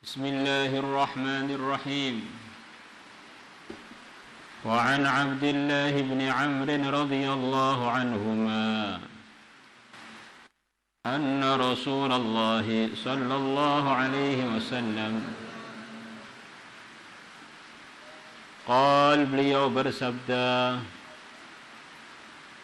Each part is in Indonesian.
Bismillahirrahmanirrahim. Wa an Abdullah bin Amr radhiyallahu anhuma anna Rasulullah sallallahu alaihi wasallam beliau bersabda,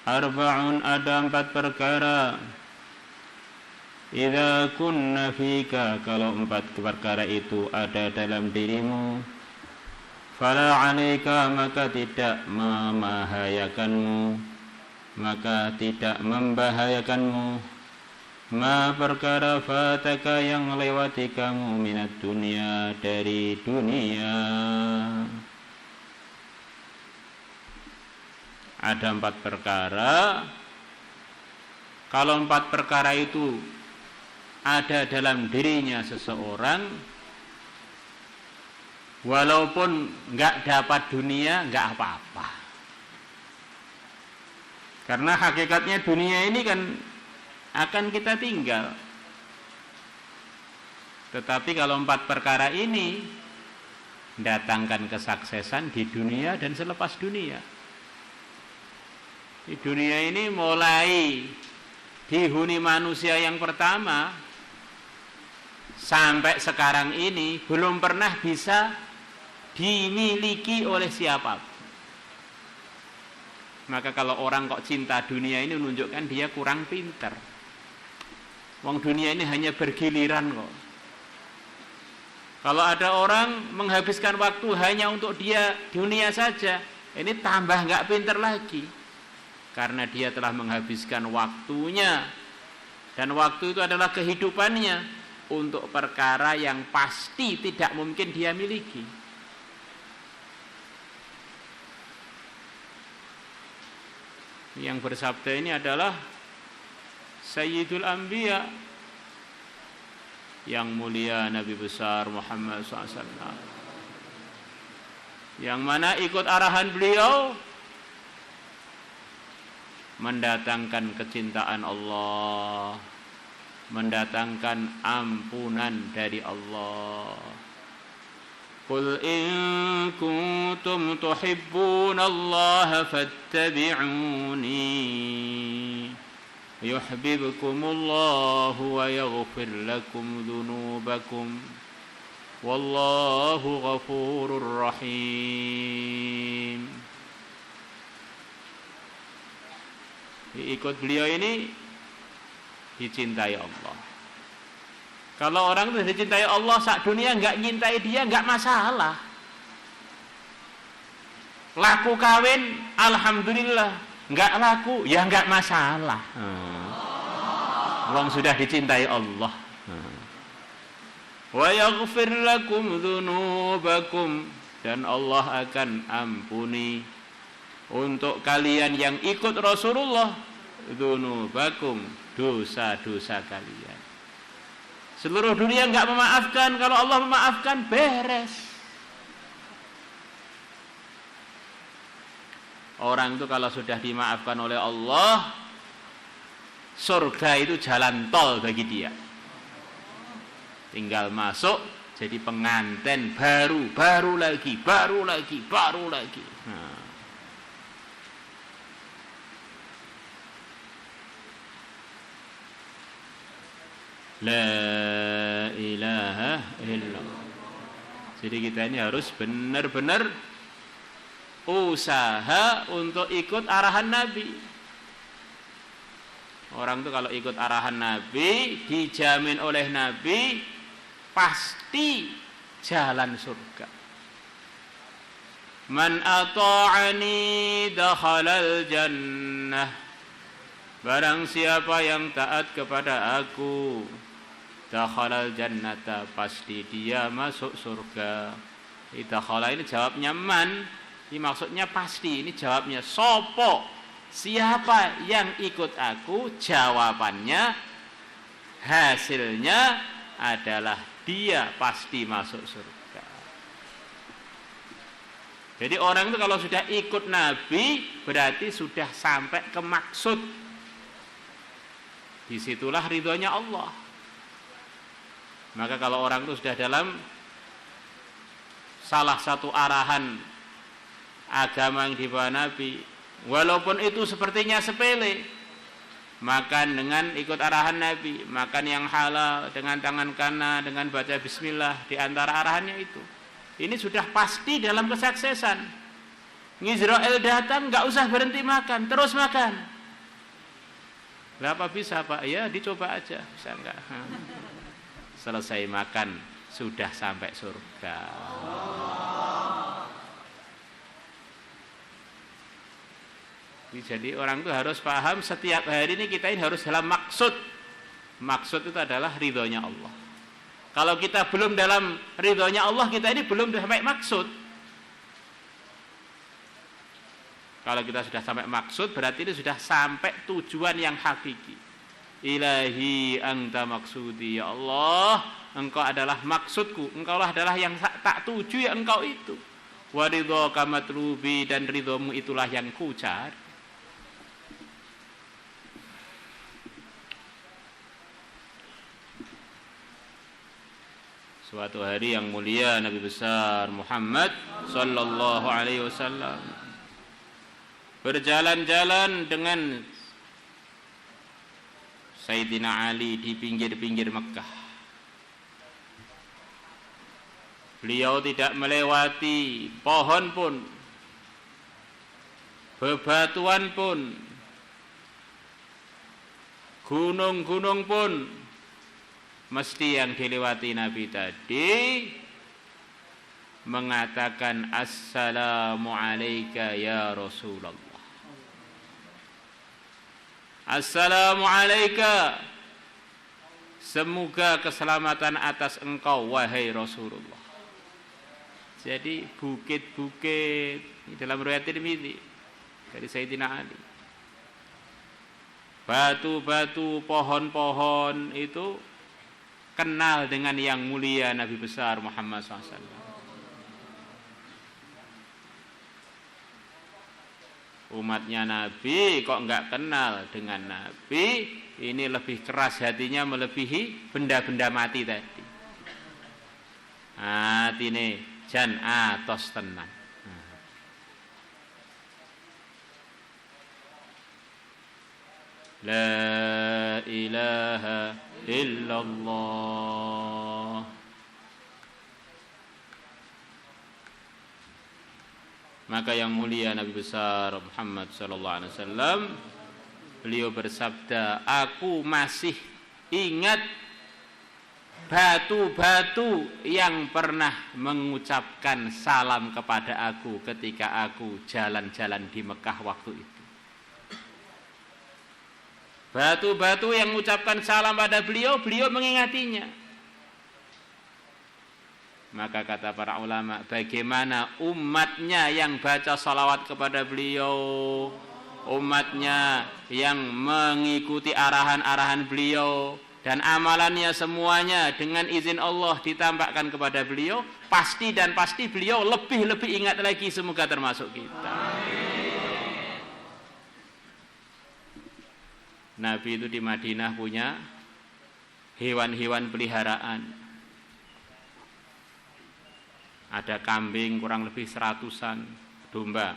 arba'un, ada 4 perkara, idza kunna fika, kalau 4 perkara itu ada dalam dirimu, fala 'alaika, maka tidak membahayakanmu, ma perkara fataka, yang melewati kamu, minat dunia, dari dunia. Ada 4 perkara, kalau 4 perkara itu ada dalam dirinya seseorang, walaupun enggak dapat dunia, enggak apa-apa. Karena hakikatnya dunia ini kan akan kita tinggal. Tetapi kalau 4 perkara ini mendatangkan kesuksesan di dunia dan selepas dunia. Di dunia ini mulai dihuni manusia yang pertama sampai sekarang ini belum pernah bisa dimiliki oleh siapapun. Maka kalau orang kok cinta dunia ini menunjukkan dia kurang pintar. Wong dunia ini hanya bergiliran kok. Kalau ada orang menghabiskan waktu hanya untuk dia dunia saja, ini tambah nggak pintar lagi. Karena dia telah menghabiskan waktunya, dan waktu itu adalah kehidupannya, untuk perkara yang pasti tidak mungkin dia miliki. Yang bersabda ini adalah Sayyidul Anbiya, yang mulia Nabi besar Muhammad SAW, yang mana ikut arahan beliau mendatangkan kecintaan Allah, mendatangkan ampunan dari Allah. Qul in kuntum tuhibbunallaha fattabi'uni yuhibbukumullahu wa yaghfir lakum dzunubakum wallahu ghafurur rahim. Ikut beliau ini dicintai Allah. Kalau orang itu dicintai Allah, sak dunia enggak nyintai dia enggak masalah. Laku kawin, alhamdulillah. Enggak laku, ya enggak masalah. Wong sudah dicintai Allah. Wa yaghfir lakum dzunubakum, dan Allah akan ampuni untuk kalian yang ikut Rasulullah, dzunubakum, dosa-dosa kalian. Seluruh dunia enggak memaafkan, kalau Allah memaafkan beres. Orang itu kalau sudah dimaafkan oleh Allah, surga itu jalan tol bagi dia. Tinggal masuk jadi pengantin baru lagi. La ilaha illallah. Jadi kita ini harus benar-benar usaha untuk ikut arahan Nabi. Orang itu kalau ikut arahan Nabi, dijamin oleh Nabi pasti jalan surga. Man ata'ani dakhalal jannah. Barang siapa yang taat kepada aku, dakhalal jannata, pasti dia masuk surga. Dakhala ini jawabnya man, ini maksudnya pasti, ini jawabnya sopo. Siapa yang ikut aku, jawabannya, hasilnya adalah dia pasti masuk surga. Jadi orang itu kalau sudah ikut Nabi, berarti sudah sampai ke maksud. Disitulah ridhonya Allah. Maka kalau orang itu sudah dalam salah satu arahan agama yang dibawa Nabi, walaupun itu sepertinya sepele, makan dengan ikut arahan Nabi, makan yang halal dengan tangan kanan, dengan baca bismillah, di antara arahannya itu. Ini sudah pasti dalam kesuksesan. Ngizrail datang, nggak usah berhenti makan, terus makan. Lah apa bisa Pak? Ya dicoba aja, bisa enggak? Selesai makan, sudah sampai surga. Jadi orang itu harus paham setiap hari ini kita ini harus dalam maksud. Maksud itu adalah ridhonya Allah. Kalau kita belum dalam ridhonya Allah, kita ini belum sampai maksud. Kalau kita sudah sampai maksud, berarti ini sudah sampai tujuan yang hakiki. Ilahi anta maksudi, ya Allah, engkau adalah maksudku, engkau adalah yang tak tuju, ya engkau itu. Wa ridhoka matlubi, dan ridhomu itulah yang ku cari. Suatu hari yang mulia, Nabi besar Muhammad sallallahu alaihi wasallam berjalan-jalan dengan Sayyidina Ali di pinggir-pinggir Mekah. Beliau tidak melewati pohon pun, bebatuan pun, gunung-gunung pun, mesti yang dilewati Nabi tadi mengatakan assalamu alayka ya Rasulullah. Assalamu alayka, semoga keselamatan atas engkau wahai Rasulullah. Jadi bukit-bukit dalam riwayat Tirmidzi dari Sayyidina Ali, batu-batu, pohon-pohon itu kenal dengan yang mulia Nabi besar Muhammad SAW. Umatnya Nabi kok enggak kenal dengan Nabi, ini lebih keras hatinya melebihi benda-benda mati tadi. Hati ini jan atos tenang. La ilaha illallah. Maka yang mulia Nabi besar Muhammad sallallahu alaihi wasallam, beliau bersabda, aku masih ingat batu-batu yang pernah mengucapkan salam kepada aku ketika aku jalan-jalan di Mekah waktu itu. Batu-batu yang mengucapkan salam pada beliau, beliau mengingatinya. Maka kata para ulama, bagaimana umatnya yang baca salawat kepada beliau, umatnya yang mengikuti arahan-arahan beliau, dan amalannya semuanya dengan izin Allah ditampakkan kepada beliau, pasti dan pasti beliau lebih-lebih ingat lagi, semoga termasuk kita. Nabi itu di Madinah punya hewan-hewan peliharaan. Ada kambing kurang lebih 100-an, domba.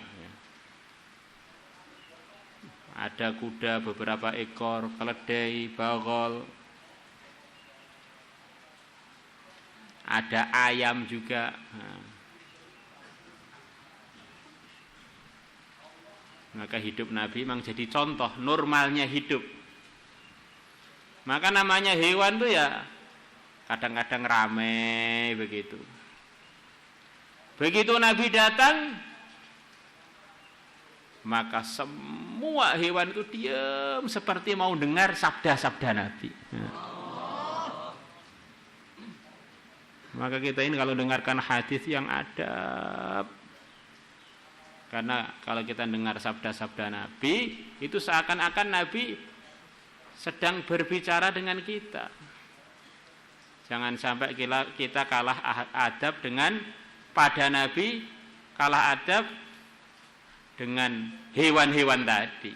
Ada kuda beberapa ekor, keledai, bagol. Ada ayam juga. Maka hidup Nabi memang jadi contoh normalnya hidup. Maka namanya hewan tuh ya kadang-kadang ramai begitu. Begitu Nabi datang, maka semua hewan itu diam seperti mau dengar sabda-sabda Nabi. Maka kita ini kalau dengarkan hadis yang adab, karena kalau kita dengar sabda-sabda Nabi, itu seakan-akan Nabi sedang berbicara dengan kita. Jangan sampai kita kalah adab dengan pada Nabi, kalah adab dengan hewan-hewan tadi.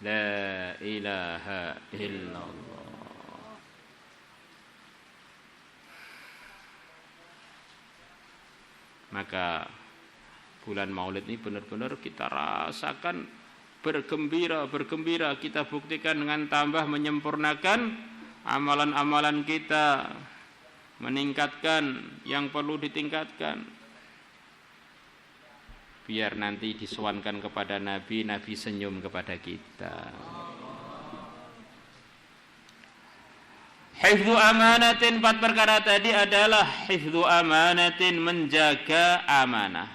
La ilaha illallah. Maka bulan Maulid ini benar-benar kita rasakan bergembira, kita buktikan dengan tambah menyempurnakan amalan-amalan kita, meningkatkan yang perlu ditingkatkan. Biar nanti disuankan kepada Nabi, Nabi senyum kepada kita. Hifdzu amanatin, 4 perkara tadi adalah hifdzu amanatin, menjaga amanah,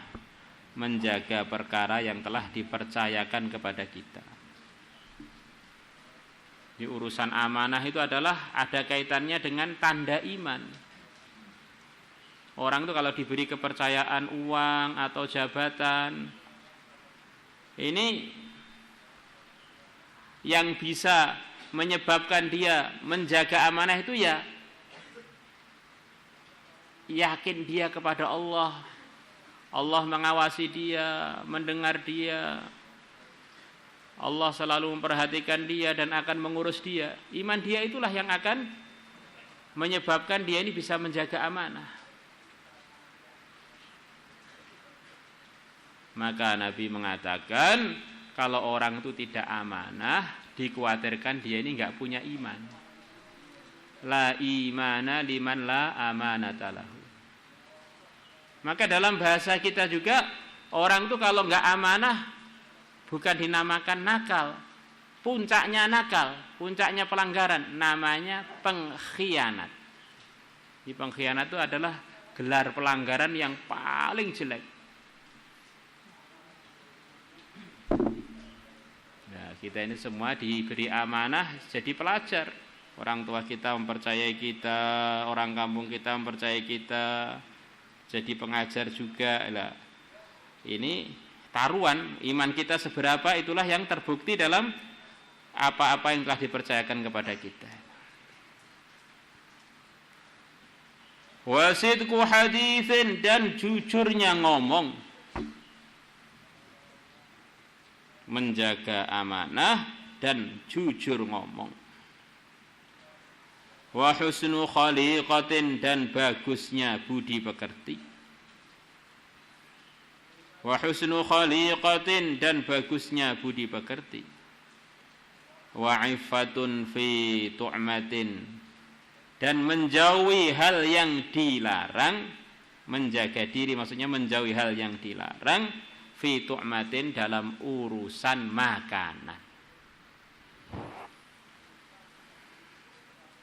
menjaga perkara yang telah dipercayakan kepada kita. Di urusan amanah itu adalah ada kaitannya dengan tanda iman. Orang itu kalau diberi kepercayaan uang atau jabatan, ini yang bisa menyebabkan dia menjaga amanah itu ya yakin dia kepada Allah. Allah mengawasi dia, mendengar dia. Allah selalu memperhatikan dia dan akan mengurus dia. Iman dia itulah yang akan menyebabkan dia ini bisa menjaga amanah. Maka Nabi mengatakan kalau orang itu tidak amanah, dikhawatirkan dia ini enggak punya iman. La imana liman la amanata lahu. Maka dalam bahasa kita juga orang itu kalau enggak amanah bukan dinamakan nakal. Puncaknya nakal, puncaknya pelanggaran, namanya pengkhianat. Di pengkhianat itu adalah gelar pelanggaran yang paling jelek. Kita ini semua diberi amanah jadi pelajar. Orang tua kita mempercayai kita, orang kampung kita mempercayai kita, jadi pengajar juga. Ini taruhan iman kita seberapa, itulah yang terbukti dalam apa-apa yang telah dipercayakan kepada kita. Wasidqu haditsin, dan jujurnya ngomong. Menjaga amanah dan jujur ngomong. Wa husnu khaliqatin, dan bagusnya budi pekerti. Wa husnu khaliqatin, dan bagusnya budi pekerti. Wa iffatun fi tu'matin, dan menjauhi hal yang dilarang. Menjaga diri maksudnya menjauhi hal yang dilarang. Fi tu'matin, dalam urusan makanan.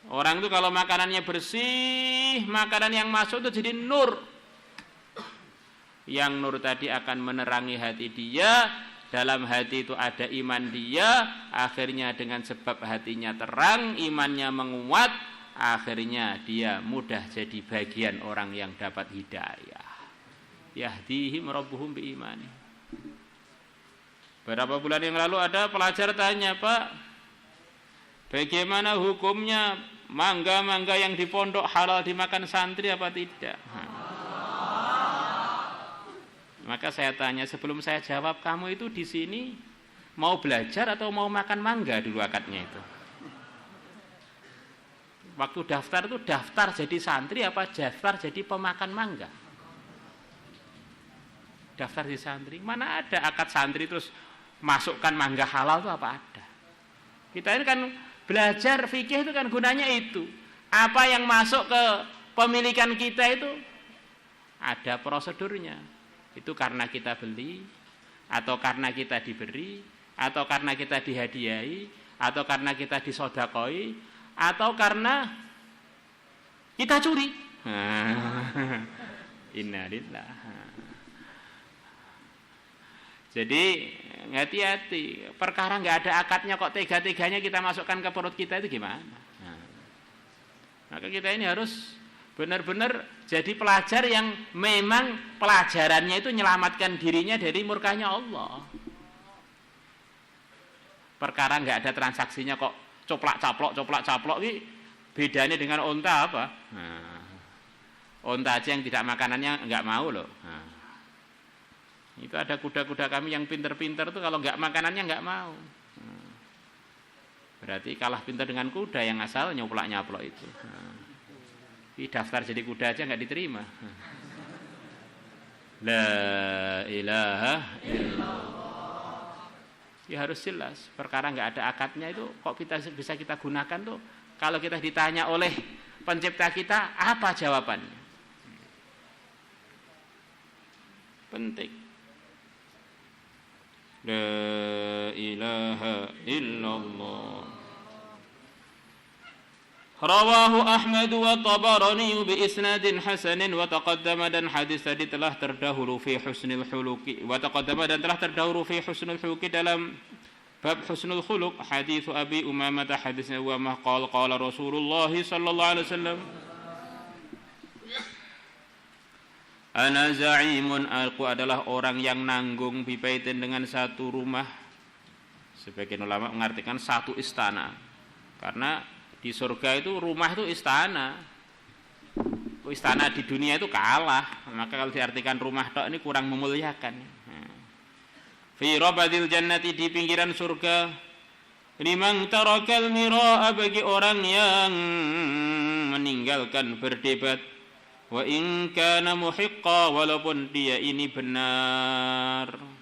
Orang itu kalau makanannya bersih, makanan yang masuk itu jadi nur. Yang nur tadi akan menerangi hati dia. Dalam hati itu ada iman dia. Akhirnya dengan sebab hatinya terang, imannya menguat, akhirnya dia mudah jadi bagian orang yang dapat hidayah. Yahdihim rabbuhum biimani. Beberapa bulan yang lalu ada pelajar tanya, Pak, bagaimana hukumnya mangga-mangga yang di pondok halal dimakan santri apa tidak? Maka saya tanya, sebelum saya jawab, kamu itu di sini mau belajar atau mau makan mangga dulu akadnya itu? Waktu daftar itu daftar jadi santri apa daftar jadi pemakan mangga? Daftar di santri, mana ada akad santri terus masukkan mangga halal itu apa ada? Kita ini kan belajar fikih itu kan gunanya itu. Apa yang masuk ke pemilikan kita itu ada prosedurnya. Itu karena kita beli, atau karena kita diberi, atau karena kita dihadiahi, atau karena kita disodakoi, atau karena kita curi. Innalillah. Jadi hati-hati, perkara nggak ada akadnya kok tega-teganya kita masukkan ke perut kita itu gimana? Maka kita ini harus benar-benar jadi pelajar yang memang pelajarannya itu menyelamatkan dirinya dari murkanya Allah. Perkara nggak ada transaksinya kok coplak-caplok, ini bedanya dengan onta apa? Onta aja yang tidak makanannya nggak mau loh. Itu ada kuda-kuda kami yang pinter-pinter tuh kalau nggak makanannya nggak mau. Berarti kalah pinter dengan kuda yang asal nyoplak-nyaplok itu. Daftar jadi kuda aja nggak diterima. La ilaha illallah. Ya harus jelas. Perkara nggak ada akadnya itu kok bisa kita gunakan tuh. Kalau kita ditanya oleh pencipta kita, apa jawabannya? Penting. La ilaha illallah. Rawahu Ahmad wa Tabarani bi isnadin hasanin wa taqaddama, dan hadis tadi telah terdahulu fi husnul khuluqi wa taqaddama, dan telah terdahulu fi husnul khuluqi dalam bab husnul khuluq. Hadis Abi Umamah, hadisnya Umamah qala Rasulullah sallallahu alaihi wasallam, ana za'imun, aku adalah orang yang nanggung bibaitin dengan satu rumah. Sebagian ulama mengartikan satu istana, karena di surga itu rumah itu istana. Istana di dunia itu kalah, maka kalau diartikan rumah tok ini kurang memuliakan. Fi rabadil jannati, di pinggiran surga. Liman tarakal mira'a, bagi orang yang meninggalkan berdebat. Wa in kana muhiqqa, walaupun dia ini benar.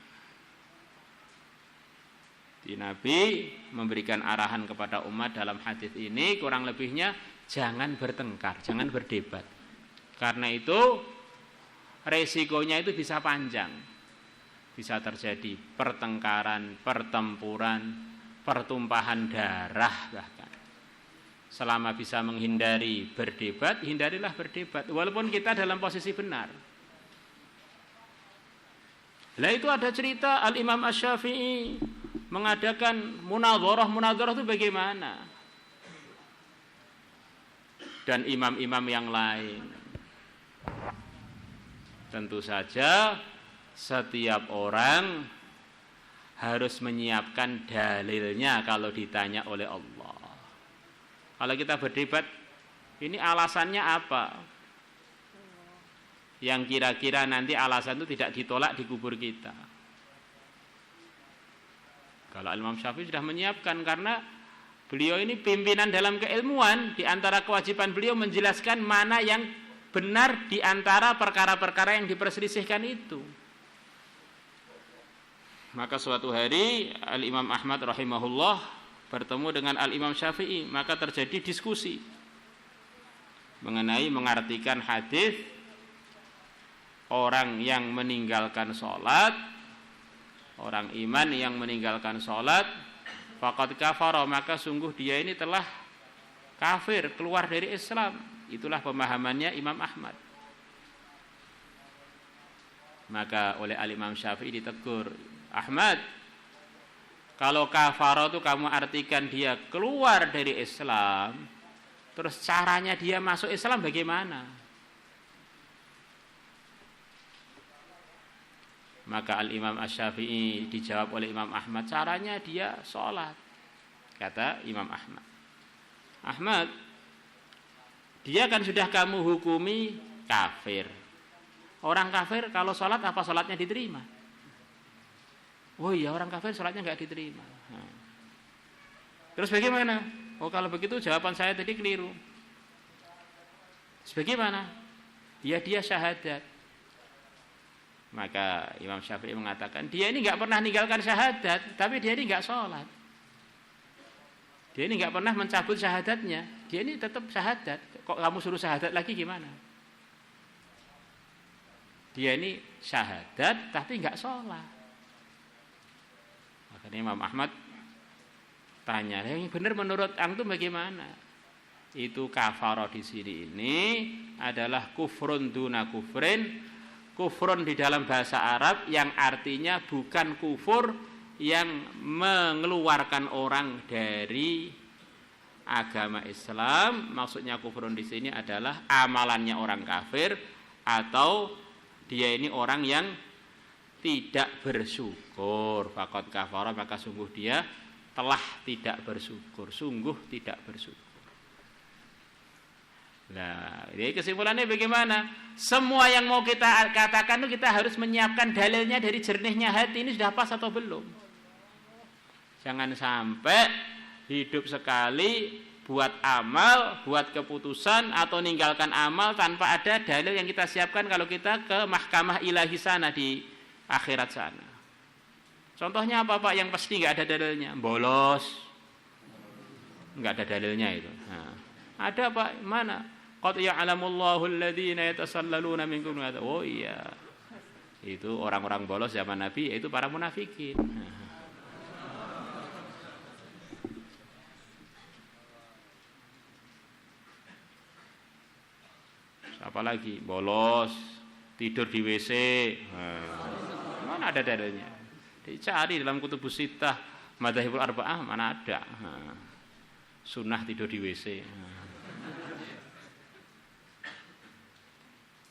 Nabi memberikan arahan kepada umat dalam hadis ini kurang lebihnya jangan bertengkar, jangan berdebat. Karena itu resikonya itu bisa panjang. Bisa terjadi pertengkaran, pertempuran, pertumpahan darah bahkan. Selama bisa menghindari berdebat, hindarilah berdebat walaupun kita dalam posisi benar. Lah itu ada cerita Al-Imam Asy-Syafi'i mengadakan munadharah itu bagaimana? Dan imam-imam yang lain. Tentu saja setiap orang harus menyiapkan dalilnya kalau ditanya oleh Allah. Kalau kita berdebat, ini alasannya apa? Yang kira-kira nanti alasan itu tidak ditolak di kubur kita. Kalau Imam Syafi'i sudah menyiapkan, karena beliau ini pimpinan dalam keilmuan, di antara kewajiban beliau menjelaskan mana yang benar di antara perkara-perkara yang diperselisihkan itu. Maka suatu hari Al-Imam Ahmad rahimahullah bertemu dengan Al-Imam Syafi'i, maka terjadi diskusi mengenai mengartikan hadis orang yang meninggalkan sholat, orang iman yang meninggalkan sholat, faqad kafara, maka sungguh dia ini telah kafir, keluar dari Islam. Itulah pemahamannya Imam Ahmad. Maka oleh Al-Imam Syafi'i ditegur, Ahmad, kalau kafara itu kamu artikan dia keluar dari Islam, terus caranya dia masuk Islam bagaimana? Maka Al-Imam Asy-Syafi'i dijawab oleh Imam Ahmad, caranya dia sholat. Kata Imam Ahmad, Ahmad, dia kan sudah kamu hukumi kafir. Orang kafir kalau sholat, apa sholatnya diterima? Oh iya, orang kafir sholatnya nggak diterima. Terus bagaimana? Oh kalau begitu jawaban saya tadi keliru. Terus bagaimana? Ya dia syahadat. Maka Imam Syafi'i mengatakan, dia ini nggak pernah meninggalkan syahadat, tapi dia ini nggak sholat. Dia ini nggak pernah mencabut syahadatnya, dia ini tetap syahadat. Kok kamu suruh syahadat lagi gimana? Dia ini syahadat tapi nggak sholat. Makanya Imam Ahmad tanya, yang benar menurut antum bagaimana? Itu kafara di sini ini adalah kufrun duna kufrin. Kufrun di dalam bahasa Arab yang artinya bukan kufur yang mengeluarkan orang dari agama Islam. Maksudnya kufrun di sini adalah amalannya orang kafir, atau dia ini orang yang tidak bersyukur. Faqad kafara, maka sungguh dia telah tidak bersyukur, sungguh tidak bersyukur. Nah, jadi kesimpulannya bagaimana? Semua yang mau kita katakan itu kita harus menyiapkan dalilnya dari jernihnya hati ini sudah pas atau belum. Jangan sampai hidup sekali buat amal, buat keputusan atau ninggalkan amal tanpa ada dalil yang kita siapkan kalau kita ke mahkamah ilahi sana di akhirat sana. Contohnya apa Pak yang pasti nggak ada dalilnya? Bolos, nggak ada dalilnya itu. Nah, ada Pak, mana? Qad ya'lamullahu alladhina yatasallaluna minkum. Oh iya, itu orang-orang bolos zaman Nabi, yaitu para munafikin. Apa lagi? Bolos, tidur di WC. Mana ada dalilnya? Dicari dalam kutubus sittah, madzhabul arba'ah, mana ada. Sunnah tidur di WC.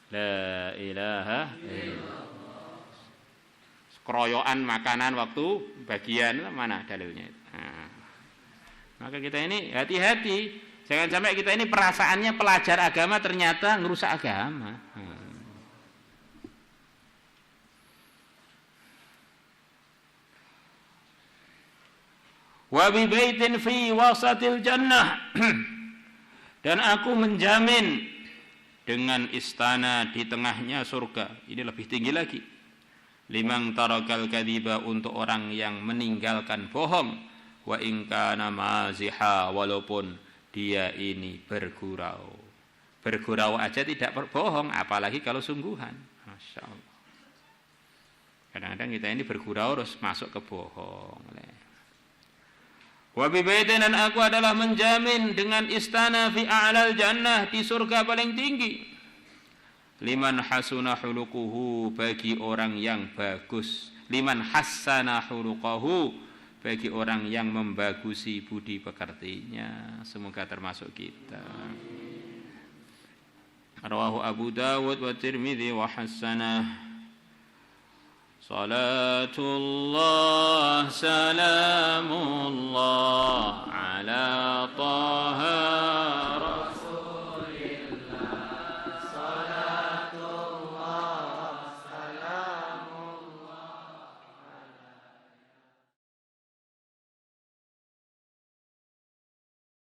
La ilaha illallah. Keroyokan makanan waktu bagian mana dalilnya? Maka kita ini hati-hati. Jangan sampai kita ini perasaannya pelajar agama ternyata ngerusak agama. Wa bi baitin fi wasatil jannah. Dan aku menjamin dengan istana di tengahnya surga. Ini lebih tinggi lagi. Liman tarakal kadhiba, untuk orang yang meninggalkan bohong. Wa in kana maziha, walaupun dia ini bergurau. Bergurau aja tidak berbohong, apalagi kalau sungguhan. Masya Allah. Kadang-kadang kita ini bergurau terus masuk ke bohong. Wa bi baitin, dan aku adalah menjamin dengan istana fi a'lal jannah, di surga paling tinggi. Liman hasuna huluquhu, bagi orang yang bagus. Liman hassana huluquhu, bagi orang yang membagusi budi pekertinya. Semoga termasuk kita. Rawahu Abu Dawud wa Tirmidzi wa hasanah. Salatullah salamullah ala taha